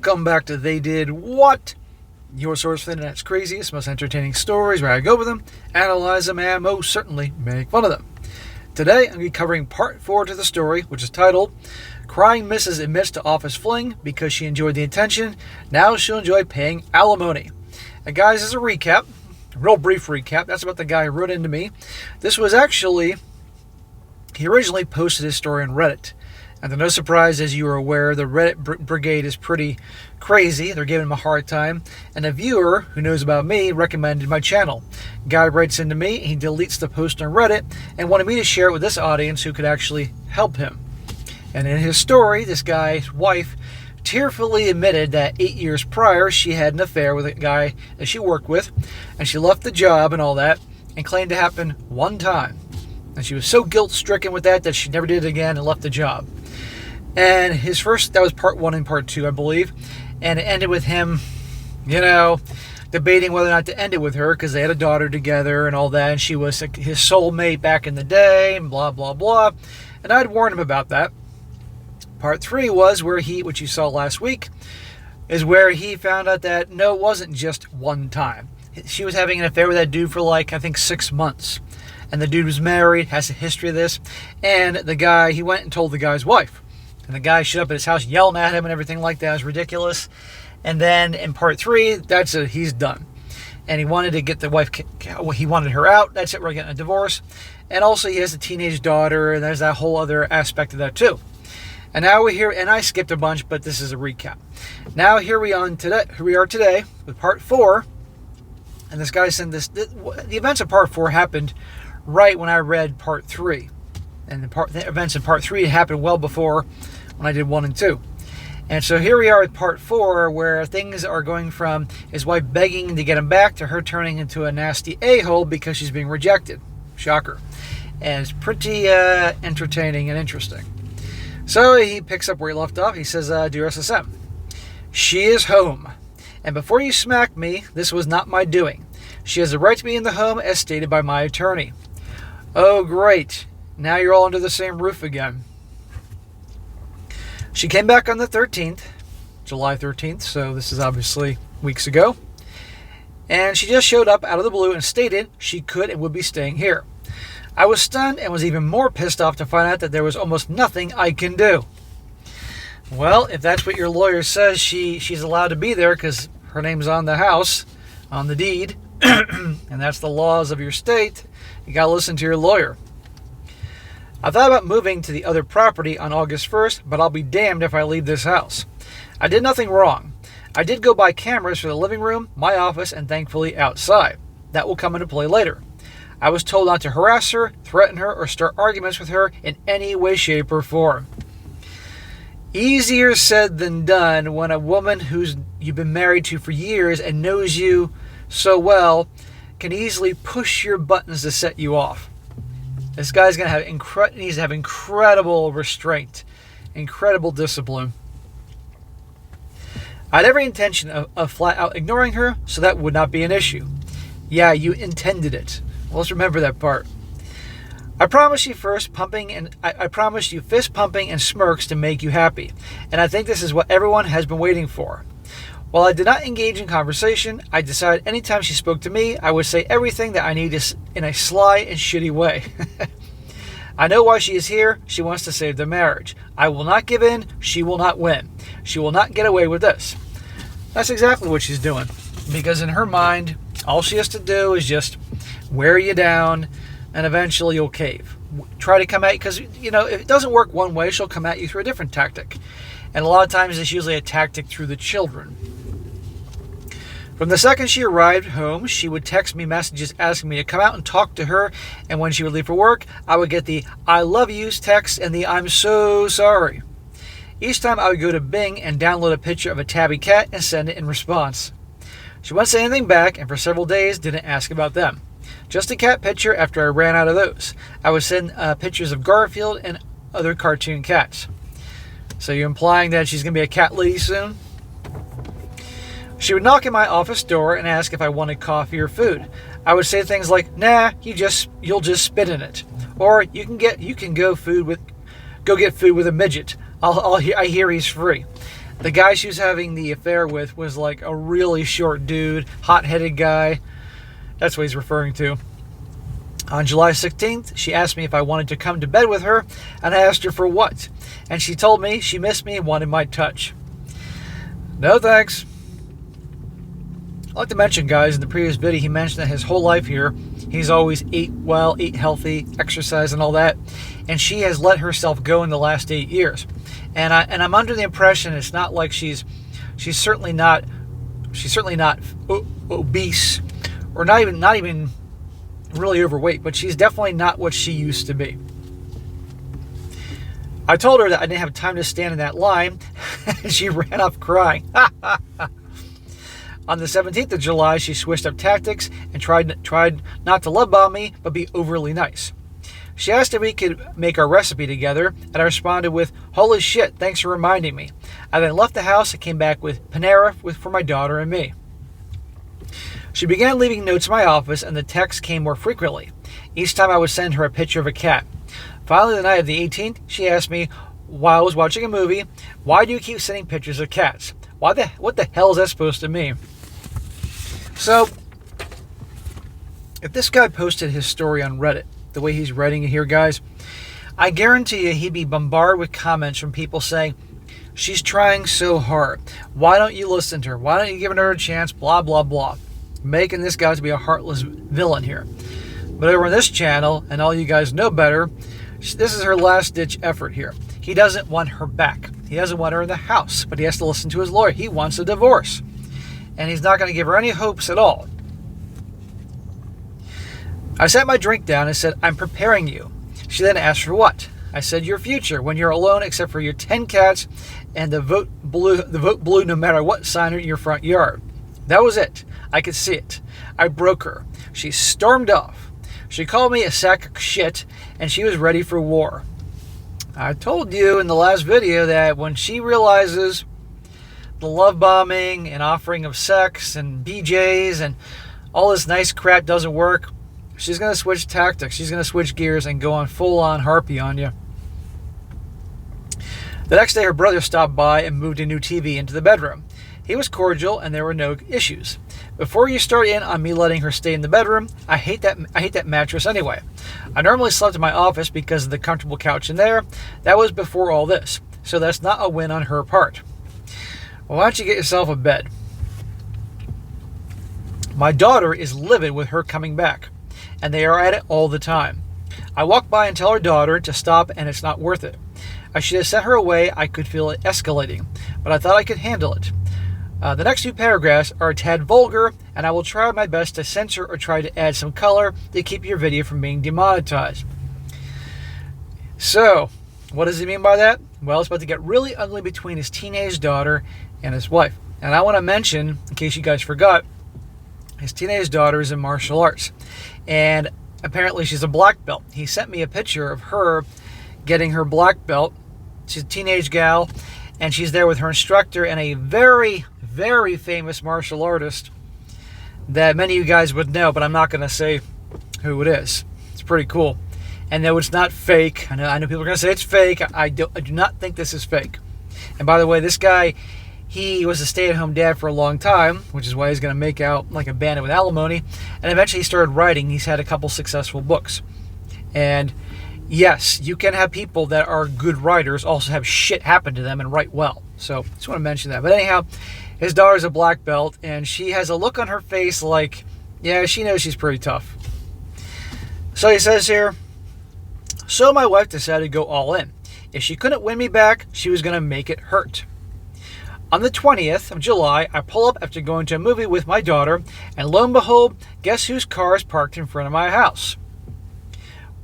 Welcome back to They Did What? Your source for the internet's craziest, most entertaining stories, where I go over them, analyze them, and most certainly make fun of them. Today, I'm going to be covering part 4 to the story, which is titled, Crying Mrs. Admits to Office Fling Because She Enjoyed the Attention. Now she'll enjoy paying alimony. And guys, as a recap, a real brief recap, that's about the guy who wrote into me. This was actually, he originally posted his story on Reddit. And to no surprise, as you are aware, the Reddit brigade is pretty crazy. They're giving him a hard time. And a viewer who knows about me recommended my channel. Guy writes into me, he deletes the post on Reddit, and wanted me to share it with this audience who could actually help him. And in his story, this guy's wife tearfully admitted that 8 years prior, she had an affair with a guy that she worked with, and she left the job and all that, and claimed it happened one time. And she was so guilt-stricken with that she never did it again and left the job. And his first, that was part 1 and part 2, I believe. And it ended with him, debating whether or not to end it with her because they had a daughter together and all that. And she was his soulmate back in the day and blah, blah, blah. And I'd warned him about that. Part 3 was where which you saw last week, is where he found out that no, it wasn't just one time. She was having an affair with that dude for I think 6 months. And the dude was married, has a history of this. And the guy, he went and told the guy's wife. And the guy showed up at his house yelling at him and everything like that. It was ridiculous. And then in part 3, that's it. He's done. And he wanted to get the wife, he wanted her out. That's it. We're getting a divorce. And also he has a teenage daughter. And there's that whole other aspect of that too. And now we're here, and I skipped a bunch, but this is a recap. Now here we are today with part 4. And this guy sent this, the events of part 4 happened right when I read part 3. And the events in part 3 happened well before when I did 1 and 2. And so here we are at part 4, where things are going from his wife begging to get him back to her turning into a nasty a-hole because she's being rejected. Shocker. And it's pretty entertaining and interesting. So he picks up where he left off. He says, Dear SSM, she is home. And before you smack me, this was not my doing. She has the right to be in the home as stated by my attorney. Oh, great. Now you're all under the same roof again. She came back on the 13th, July 13th, so this is obviously weeks ago. And she just showed up out of the blue and stated she could and would be staying here. I was stunned and was even more pissed off to find out that there was almost nothing I can do. Well, if that's what your lawyer says, she's allowed to be there because her name's on the house, on the deed, and that's the laws of your state. You got to listen to your lawyer. I thought about moving to the other property on August 1st, but I'll be damned if I leave this house. I did nothing wrong. I did go buy cameras for the living room, my office, and thankfully outside. That will come into play later. I was told not to harass her, threaten her, or start arguments with her in any way, shape, or form. Easier said than done when a woman you've been married to for years and knows you so well can easily push your buttons to set you off. This guy's going to needs to have incredible restraint, incredible discipline. I had every intention of flat out ignoring her, so that would not be an issue. Yeah, you intended it. Well, let's remember that part. I promised you fist pumping and smirks to make you happy, and I think this is what everyone has been waiting for. While I did not engage in conversation, I decided anytime she spoke to me, I would say everything that I need in a sly and shitty way. I know why she is here. She wants to save the marriage. I will not give in. She will not win. She will not get away with this. That's exactly what she's doing. Because in her mind, all she has to do is just wear you down, and eventually you'll cave. Try to come at you, because, if it doesn't work one way, she'll come at you through a different tactic. And a lot of times it's usually a tactic through the children. From the second she arrived home, she would text me messages asking me to come out and talk to her, and when she would leave for work, I would get the I love yous text and the I'm so sorry. Each time I would go to Bing and download a picture of a tabby cat and send it in response. She wouldn't say anything back, and for several days didn't ask about them. Just a cat picture after I ran out of those. I would send pictures of Garfield and other cartoon cats. So you're implying that she's going to be a cat lady soon? She would knock at my office door and ask if I wanted coffee or food. I would say things like, "Nah, you'll just spit in it," or "You can go get food with a midget. I hear he's free." The guy she was having the affair with was like a really short dude, hot-headed guy. That's what he's referring to. On July 16th, she asked me if I wanted to come to bed with her, and I asked her for what. And she told me she missed me and wanted my touch. No thanks. I'd like to mention, guys, in the previous video, he mentioned that his whole life here, he's always ate well, ate healthy, exercise and all that. And she has let herself go in the last 8 years. And I'm under the impression it's not like she's certainly not obese, or not even really overweight, but she's definitely not what she used to be. I told her that I didn't have time to stand in that line, and she ran off crying. On the 17th of July, she switched up tactics and tried not to love bomb me, but be overly nice. She asked if we could make our recipe together, and I responded with, "Holy shit, thanks for reminding me." I then left the house and came back with Panera for my daughter and me. She began leaving notes in my office, and the texts came more frequently. Each time I would send her a picture of a cat. Finally, the night of the 18th, she asked me, while I was watching a movie, "Why do you keep sending pictures of cats? What the hell is that supposed to mean?" So, if this guy posted his story on Reddit, the way he's writing it here, guys, I guarantee you he'd be bombarded with comments from people saying, "She's trying so hard. Why don't you listen to her? Why don't you give her a chance? Blah, blah, blah." Making this guy to be a heartless villain here. But over on this channel, and all you guys know better, this is her last-ditch effort here. He doesn't want her back. He doesn't want her in the house, but he has to listen to his lawyer. He wants a divorce. And he's not going to give her any hopes at all. I set my drink down and said, "I'm preparing you." She then asked for what? I said, "Your future, when you're alone except for your 10 cats and the vote blue no matter what sign in your front yard." That was it. I could see it. I broke her. She stormed off. She called me a sack of shit, and she was ready for war. I told you in the last video that when she realizes the love bombing and offering of sex and BJs and all this nice crap doesn't work, she's going to switch tactics. She's going to switch gears and go on full-on harpy on you. The next day, her brother stopped by and moved a new TV into the bedroom. He was cordial, and there were no issues. Before you start in on me letting her stay in the bedroom, I hate that mattress anyway. I normally slept in my office because of the comfortable couch in there. That was before all this, so that's not a win on her part. Well, why don't you get yourself a bed? My daughter is livid with her coming back, and they are at it all the time. I walk by and tell her daughter to stop, and it's not worth it. I should have sent her away. I could feel it escalating, but I thought I could handle it. The next few paragraphs are a tad vulgar, and I will try my best to censor or try to add some color to keep your video from being demonetized. So, what does he mean by that? Well, it's about to get really ugly between his teenage daughter and his wife. And I want to mention, in case you guys forgot, his teenage daughter is in martial arts. And apparently she's a black belt. He sent me a picture of her getting her black belt. She's a teenage gal, and she's there with her instructor and a very, very famous martial artist that many of you guys would know, but I'm not going to say who it is. It's pretty cool. And no, it's not fake. I know people are going to say it's fake. I do not think this is fake. And by the way, this guy, he was a stay-at-home dad for a long time, which is why he's going to make out like a bandit with alimony. And eventually he started writing. He's had a couple successful books. And yes, you can have people that are good writers also have shit happen to them and write well. So just want to mention that. But anyhow, his daughter's a black belt, and she has a look on her face like, yeah, she knows she's pretty tough. So he says here, so my wife decided to go all in. If she couldn't win me back, she was going to make it hurt. On the 20th of July, I pull up after going to a movie with my daughter, and lo and behold, guess whose car is parked in front of my house?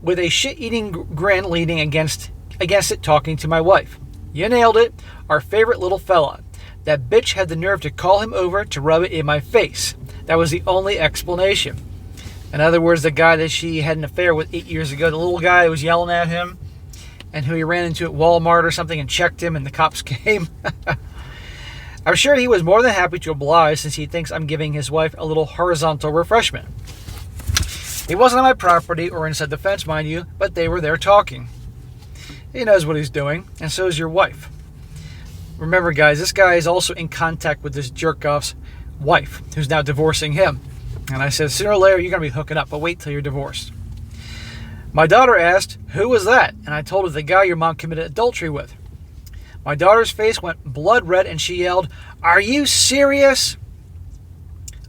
With a shit-eating grin leaning against it, talking to my wife. You nailed it, our favorite little fella. That bitch had the nerve to call him over to rub it in my face. That was the only explanation. In other words, the guy that she had an affair with 8 years ago, the little guy who was yelling at him, and who he ran into at Walmart or something and checked him and the cops came. I'm sure he was more than happy to oblige since he thinks I'm giving his wife a little horizontal refreshment. He wasn't on my property or inside the fence, mind you, but they were there talking. He knows what he's doing, and so is your wife. remember, guys, this guy is also in contact with this jerk-off's wife, who's now divorcing him. And I said, sooner or later, you're going to be hooking up, but wait till you're divorced. My daughter asked, who was that? And I told her the guy your mom committed adultery with. My daughter's face went blood red and she yelled, are you serious?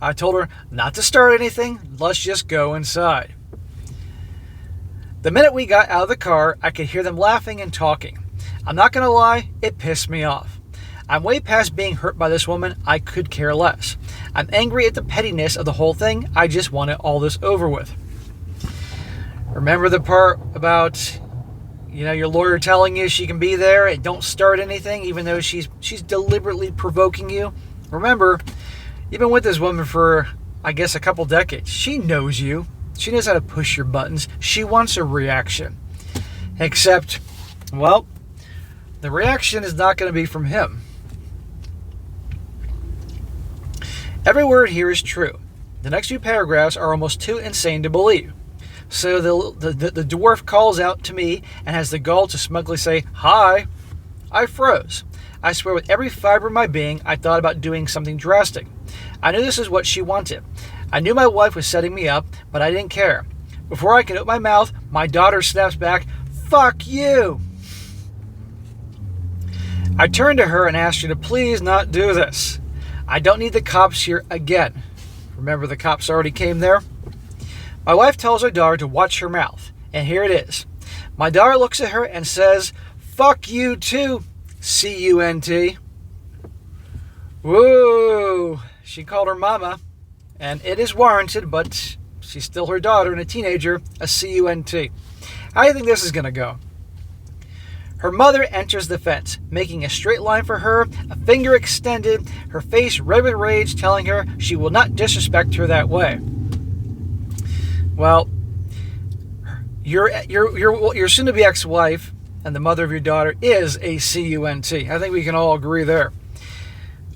I told her not to start anything. Let's just go inside. The minute we got out of the car, I could hear them laughing and talking. I'm not going to lie, it pissed me off. I'm way past being hurt by this woman. I could care less. I'm angry at the pettiness of the whole thing. I just wanted all this over with. Remember the part about, your lawyer telling you she can be there and don't start anything, even though she's deliberately provoking you? Remember, you've been with this woman for, I guess, a couple decades. She knows you. She knows how to push your buttons. She wants a reaction. Except, well, the reaction is not going to be from him. Every word here is true. The next few paragraphs are almost too insane to believe. So the dwarf calls out to me and has the gall to smugly say, hi. I froze. I swear with every fiber of my being, I thought about doing something drastic. I knew this is what she wanted. I knew my wife was setting me up, but I didn't care. Before I could open my mouth, my daughter snaps back, fuck you. I turned to her and asked her to please not do this. I don't need the cops here again. Remember, the cops already came there? My wife tells her daughter to watch her mouth, and here it is. My daughter looks at her and says, fuck you too, C-U-N-T. Whoa, she called her mama, and it is warranted, but she's still her daughter and a teenager, a C-U-N-T. How do you think this is going to go? Her mother enters the fence, making a straight line for her, a finger extended, her face red with rage, telling her she will not disrespect her that way. Well, your soon-to-be ex-wife and the mother of your daughter is a C-U-N-T. I think we can all agree there.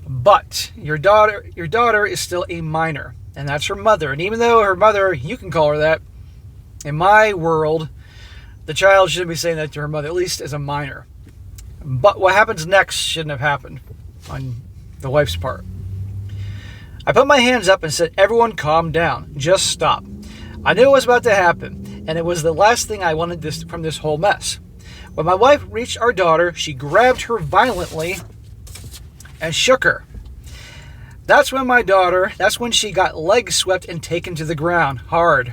But your daughter is still a minor, and that's her mother. And even though her mother, you can call her that, in my world, the child shouldn't be saying that to her mother, at least as a minor. But what happens next shouldn't have happened on the wife's part. I put my hands up and said, everyone calm down. Just stop. I knew it was about to happen, and it was the last thing I wanted from this whole mess. When my wife reached our daughter, she grabbed her violently and shook her. That's when she got leg swept and taken to the ground, hard.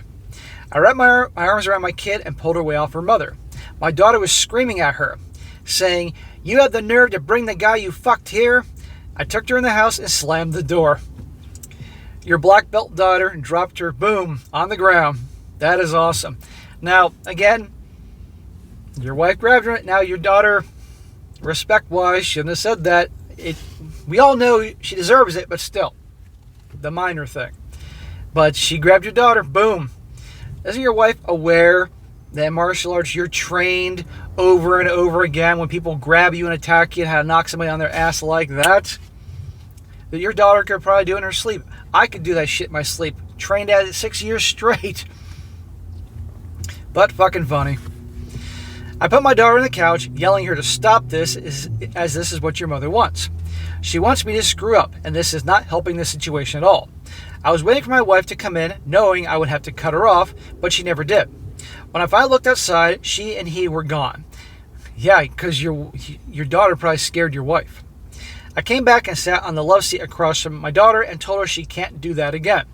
I wrapped my arms around my kid and pulled her away off her mother. My daughter was screaming at her, saying, you had the nerve to bring the guy you fucked here? I took her in the house and slammed the door. Your black belt daughter dropped her, boom, on the ground. That is awesome. Now, again, your wife grabbed her. Now, your daughter, respect-wise, shouldn't have said that. We all know she deserves it, but still, the minor thing. But she grabbed your daughter, boom. Isn't your wife aware that in martial arts you're trained over and over again when people grab you and attack you and how to knock somebody on their ass like that? That your daughter could probably do in her sleep. I could do that shit in my sleep. Trained at it 6 years straight. But fucking funny. I put my daughter on the couch, yelling her to stop this, as this is what your mother wants. She wants me to screw up, and this is not helping the situation at all. I was waiting for my wife to come in, knowing I would have to cut her off, but she never did. When I finally looked outside, she and he were gone. Yeah, because your daughter probably scared your wife. I came back and sat on the love seat across from my daughter and told her she can't do that again.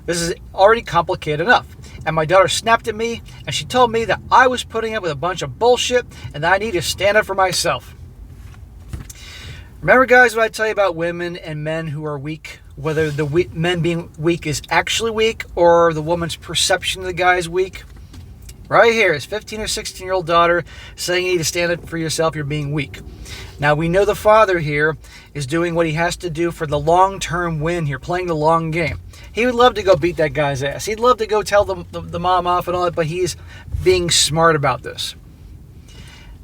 This is already complicated enough. And my daughter snapped at me and she told me that I was putting up with a bunch of bullshit and that I need to stand up for myself. Remember, guys, what I tell you about women and men who are weak? Whether the men being weak is actually weak or the woman's perception of the guy is weak? Right here is 15 or 16-year-old daughter saying you need to stand up for yourself, you're being weak. Now, we know the father here is doing what he has to do for the long-term win here, playing the long game. He would love to go beat that guy's ass. He'd love to go tell the mom off and all that, but he's being smart about this.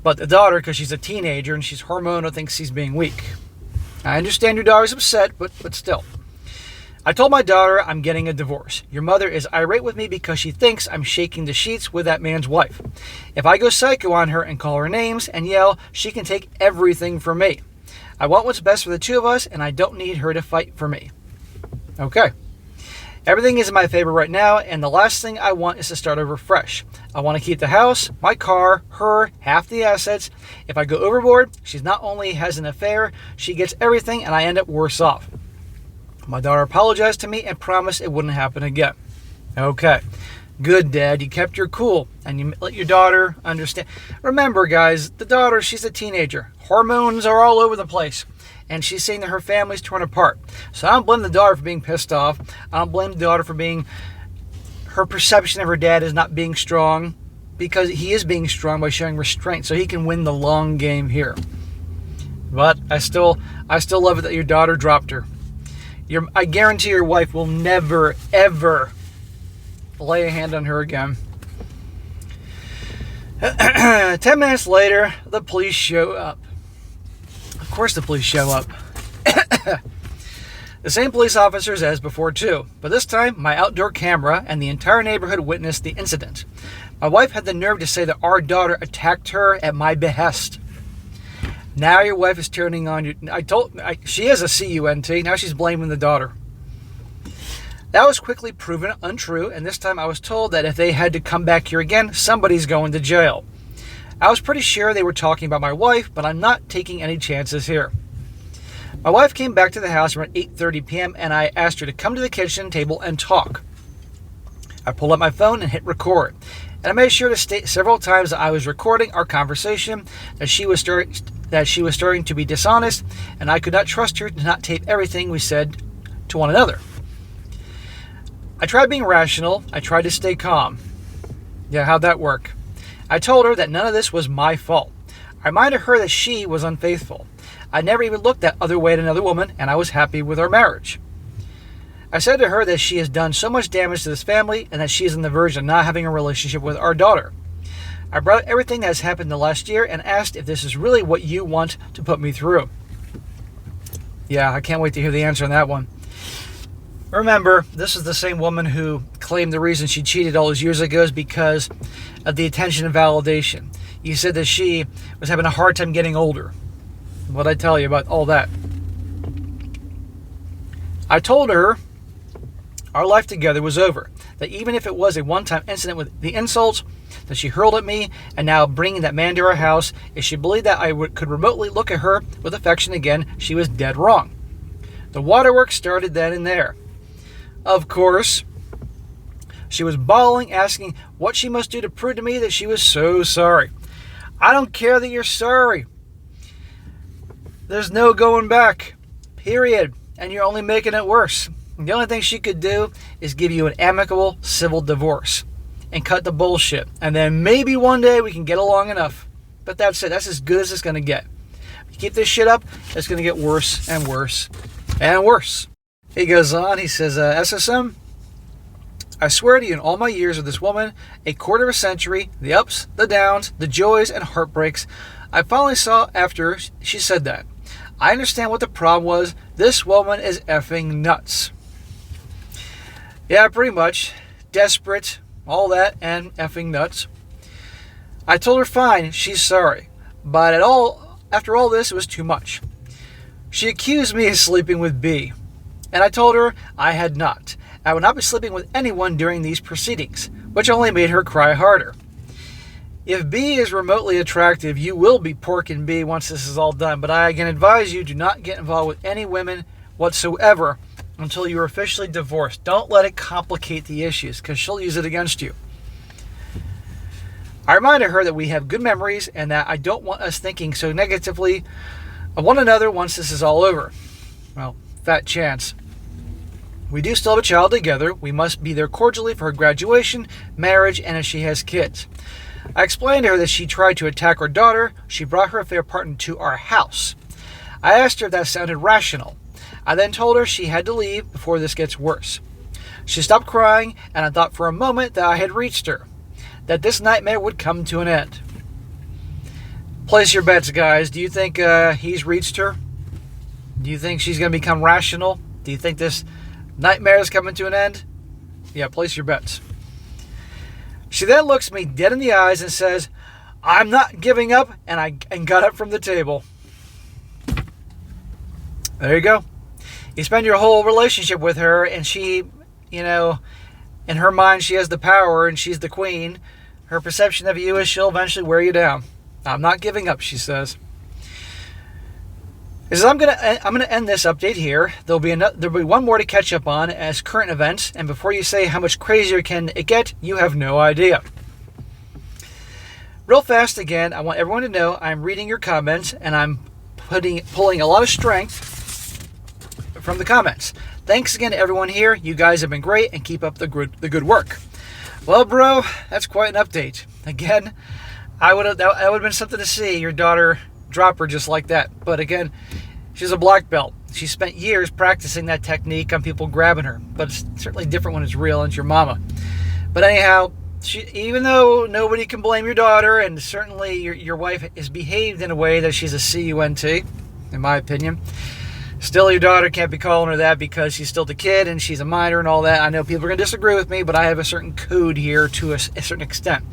But the daughter, because she's a teenager and she's hormonal, thinks he's being weak. I understand your daughter's upset, but still. I told my daughter I'm getting a divorce. Your mother is irate with me because she thinks I'm shaking the sheets with that man's wife. If I go psycho on her and call her names and yell, she can take everything from me. I want what's best for the two of us, and I don't need her to fight for me. Okay. Everything is in my favor right now, and the last thing I want is to start over fresh. I want to keep the house, my car, her, half the assets. If I go overboard, she not only has an affair, she gets everything, and I end up worse off. My daughter apologized to me and promised it wouldn't happen again. Okay. Good, Dad. You kept your cool, and you let your daughter understand. Remember, guys, the daughter, she's a teenager. Hormones are all over the place. And she's saying that her family's torn apart. So I don't blame the daughter for being pissed off. I don't blame the daughter for her perception of her dad is not being strong, because he is being strong by showing restraint, so he can win the long game here. But I still love it that your daughter dropped her. I guarantee your wife will never, ever lay a hand on her again. 10 minutes later, the police show up. Of course the police show up. The same police officers as before too, but this time my outdoor camera and the entire neighborhood witnessed the incident. My wife had the nerve to say that our daughter attacked her at my behest. Now your wife is turning on you. She is a CUNT. Now she's blaming the daughter. That was quickly proven untrue, and this time I was told that if they had to come back here again, somebody's going to jail. I was pretty sure they were talking about my wife, but I'm not taking any chances here. My wife came back to the house around 8:30 p.m. and I asked her to come to the kitchen table and talk. I pulled up my phone and hit record, and I made sure to state several times that I was recording our conversation, that she was starting to be dishonest, and I could not trust her to not tape everything we said to one another. I tried being rational. I tried to stay calm. Yeah, how'd that work? I told her that none of this was my fault. I reminded her that she was unfaithful. I never even looked that other way at another woman, and I was happy with our marriage. I said to her that she has done so much damage to this family and that she is on the verge of not having a relationship with our daughter. I brought up everything that has happened the last year and asked if this is really what you want to put me through. Yeah, I can't wait to hear the answer on that one. Remember, this is the same woman who claimed the reason she cheated all those years ago is because of the attention and validation. You said that she was having a hard time getting older. What'd I tell you about all that? I told her our life together was over. That even if it was a one-time incident with the insults that she hurled at me, and now bringing that man to our house, if she believed that I could remotely look at her with affection again, she was dead wrong. The waterworks started then and there. Of course, she was bawling, asking what she must do to prove to me that she was so sorry. I don't care that you're sorry. There's no going back. Period. And you're only making it worse. The only thing she could do is give you an amicable civil divorce and cut the bullshit. And then maybe one day we can get along enough. But that's it. That's as good as it's going to get. If you keep this shit up, it's going to get worse and worse and worse. He goes on. He says, SSM, I swear to you in all my years with this woman, a quarter of a century, the ups, the downs, the joys and heartbreaks, I finally saw after she said that. I understand what the problem was. This woman is effing nuts. Yeah, pretty much. Desperate, all that, and effing nuts. I told her fine, she's sorry. But after all this, it was too much. She accused me of sleeping with B. And I told her I had not. I would not be sleeping with anyone during these proceedings, which only made her cry harder. If B is remotely attractive, you will be porking B once this is all done. But I can advise you, do not get involved with any women whatsoever until you are officially divorced. Don't let it complicate the issues, because she'll use it against you. I reminded her that we have good memories and that I don't want us thinking so negatively of one another once this is all over. Well, fat chance. We do still have a child together. We must be there cordially for her graduation, marriage, and if she has kids. I explained to her that she tried to attack our daughter. She brought her affair partner to our house. I asked her if that sounded rational. I then told her she had to leave before this gets worse. She stopped crying, and I thought for a moment that I had reached her, that this nightmare would come to an end. Place your bets, guys. Do you think he's reached her? Do you think she's going to become rational? Do you think this Nightmares coming to an end? Yeah, place your bets. She then looks me dead in the eyes and says, I'm not giving up, and got up from the table. There you go. You spend your whole relationship with her, and she, in her mind, she has the power, and she's the queen. Her perception of you is she'll eventually wear you down. I'm not giving up, she says. I'm gonna end this update here. There'll be one more to catch up on as current events, and before you say how much crazier can it get, you have no idea. Real fast again, I want everyone to know I'm reading your comments, and I'm pulling a lot of strength from the comments. Thanks again to everyone here. You guys have been great, and keep up the good work. Well, bro, that's quite an update. Again, that would have been something to see your daughter drop her just like that. But again, she's a black belt. She spent years practicing that technique on people grabbing her. But it's certainly different when it's real and it's your mama. But anyhow, even though nobody can blame your daughter, and certainly your wife is behaved in a way that she's a CUNT, in my opinion, still your daughter can't be calling her that because she's still the kid and she's a minor and all that. I know people are going to disagree with me, but I have a certain code here to a certain extent.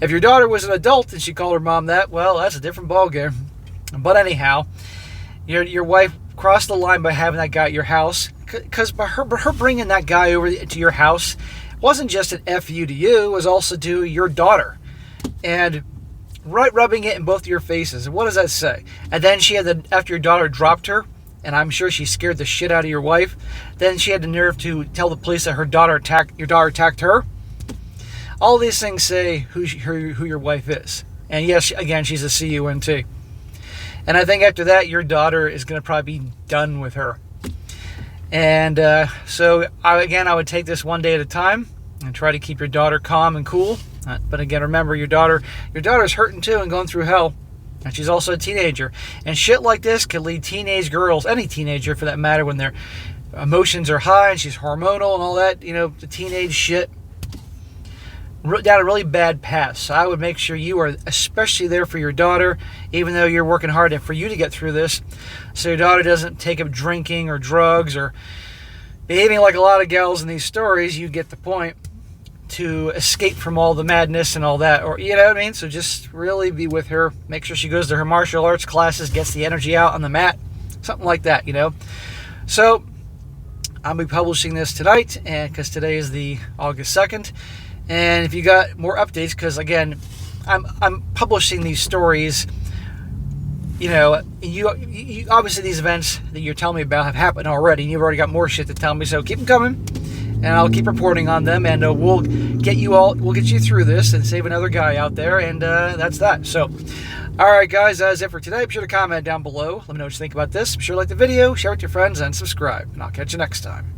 If your daughter was an adult and she called her mom that, well, that's a different ballgame. But anyhow, your wife crossed the line by having that guy at your house, because by her bringing that guy over to your house wasn't just an FU to you, it was also to your daughter. And rubbing it in both of your faces. And what does that say? And then after your daughter dropped her, and I'm sure she scared the shit out of your wife, then she had the nerve to tell the police that your daughter attacked her. All these things say who your wife is. And yes, again, she's a CUNT. And I think after that, your daughter is going to probably be done with her. And so, I would take this one day at a time and try to keep your daughter calm and cool. But again, remember, your daughter's hurting too and going through hell. And she's also a teenager. And shit like this can lead teenage girls, any teenager for that matter, when their emotions are high and she's hormonal and all that, the teenage shit, down a really bad path. So I would make sure you are especially there for your daughter, even though you're working hard for you to get through this, so your daughter doesn't take up drinking or drugs or behaving like a lot of gals in these stories. You get the point, to escape from all the madness and all that, or you know what I mean. So just really be with her, make sure she goes to her martial arts classes, gets the energy out on the mat, something like that, So I'll be publishing this tonight, and because today is the August 2nd. And if you got more updates, because again, I'm publishing these stories, you obviously these events that you're telling me about have happened already, and you've already got more shit to tell me, so keep them coming, and I'll keep reporting on them, and we'll get you through this and save another guy out there, and that's that. So, alright guys, that's it for today. Be sure to comment down below, let me know what you think about this. Be sure to like the video, share it with your friends, and subscribe, and I'll catch you next time.